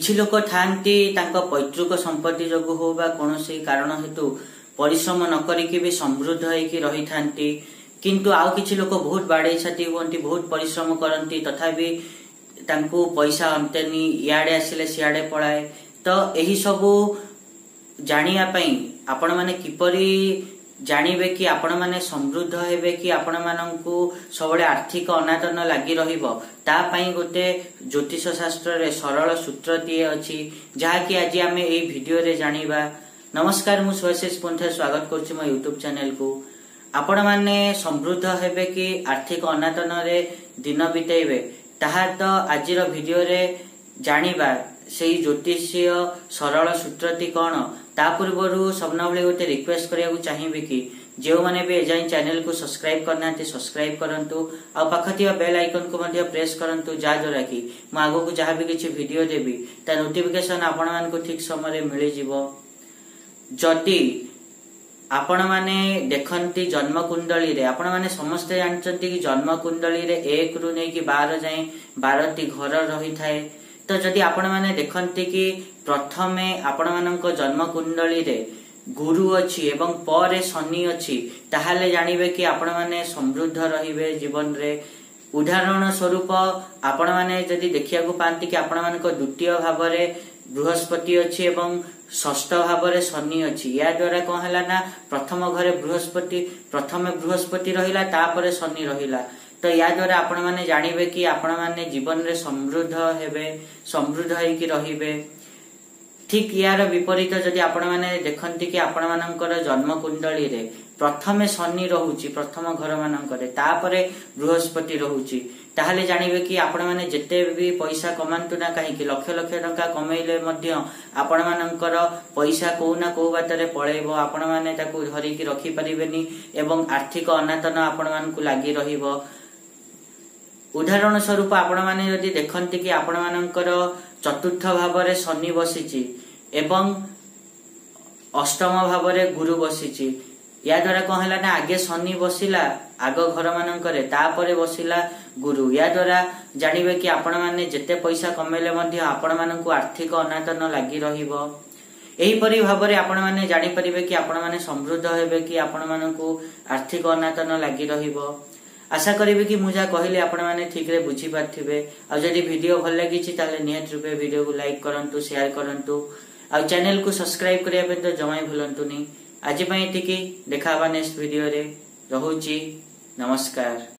किछि लोक थांती तांका पैतृक संपत्ति जोगु हो बा कोनोसी कारण हेतु परिश्रम न करिकि भी समृद्ध होइकि रही थांती किंतु आउ किछि लोक बहुत बाड़े छाती होंती बहुत परिश्रम करंती तथापि तांको पैसा अंतेनी याडे आसिले सियाडे पळाए तो एही सबु जानिया पई आपण माने किपरि जानिबे कि आपण माने समृद्ध हेबे कि आपण माननकु सबले आर्थिक अनाटन लागि रहिबो ता पई गोटे ज्योतिष शास्त्र रे सरल सूत्र दिए अछि जहा कि आज आमे एई वीडियो रे जानिबा। नमस्कार मु सुरेश पंथा स्वागत करछि मो YouTube चैनल को। आपण माने समृद्ध हेबे कि आर्थिक अनाटन रे दिन बितेबे ताहा तो आजिर वीडियो रे जानिबा। सेही ज्योतिषीय सरल सूत्रटी कौन ता पूर्व सबना भले गोटे रिक्वेस्ट करिया चाहिए कि जो माने भी एजाई चैनल को सब्सक्राइब करना सब्सक्राइब करंतु आ पाखथिया बेल आइकन को मध्य प्रेस करंतु जा द्वारा कि म आगो को जहां भी किछि वीडियो देबी ता नोटिफिकेशन आपण मान को ठीक समय रे मिलि जिवो। जदि आपण माने देखंती जन्म कुंडली रे आपण माने समस्त जानचंती कि जन्म कुंडली रे 1 रु नै कि 12 जाय 12टी घर रही थाए तो जदि आपण माने देखंती कि प्रथमे आपण मानक जन्म कुंडली रे गुरु अछि एवं परे शनि अछि ताहाले जानिबे कि आपण माने समृद्ध रहिबे जीवन रे। उदाहरण स्वरूप आपण माने जदि देखिया को पांती कि आपण मानक द्वितीय भाव रे बृहस्पति अछि एवं षष्ठ भाव रे शनि अछि या द्वारा कोन हला ना प्रथम घरे बृहस्पति प्रथमे बृहस्पति रहिला तापरे शनि रहिला तो या द्वारा आपण माने जानिबे कि आपण माने जीवन रे समृद्ध हेबे समृद्ध होइकि रहिबे। ठीक यार विपरीत जदि आपण माने देखंती कि आपण मानकर जन्म कुंडली रे प्रथमे शनि रहुची प्रथम घर मानकर तापरे बृहस्पति रहुची ताहाले जानिबे कि आपण माने जते भी पैसा कमांतु ना काहे कि लक्ष लक्ष टंका कमेइले मध्य आपण मानकर पैसा को ना को बातरे पळेबो आपण माने ताकू धरि कि रखि परिबेनी एवं आर्थिक अनाटन आपण मानकु लागि रहिबो। उदाहरण स्वरूप आपण माने यदि देखंती कि आपण मानकर चतुर्थ भाव रे शनि बसिची एवं अष्टम भाव रे गुरु बसिची या द्वारा कोन हला ना आगे शनि बसिला आगो घर मानकरे तापरे बसिला गुरु या द्वारा जानिबे कि आपण माने जते पैसा कमेले मध्य आपण मानकु आर्थिक अनाटन लागि रहिबो। एही परि भाव रे आपण माने जानि परिबे कि आपण माने समृद्ध हेबे कि आपण मानकु आर्थिक अनाटन लागि रहिबो। आशा करिबे कि मुझा कहले आपण माने ठीक रे बुझी पाथिबे आ जदि वीडियो भल लागिछि ताले नियत रूपे वीडियो को लाइक करंतु शेयर करंतु आ चैनल को सब्सक्राइब करिया पे तो जमाई भूलंतुनी। आज पई एतिकी देखाबा नेक्स्ट वीडियो रे। रहुची नमस्कार।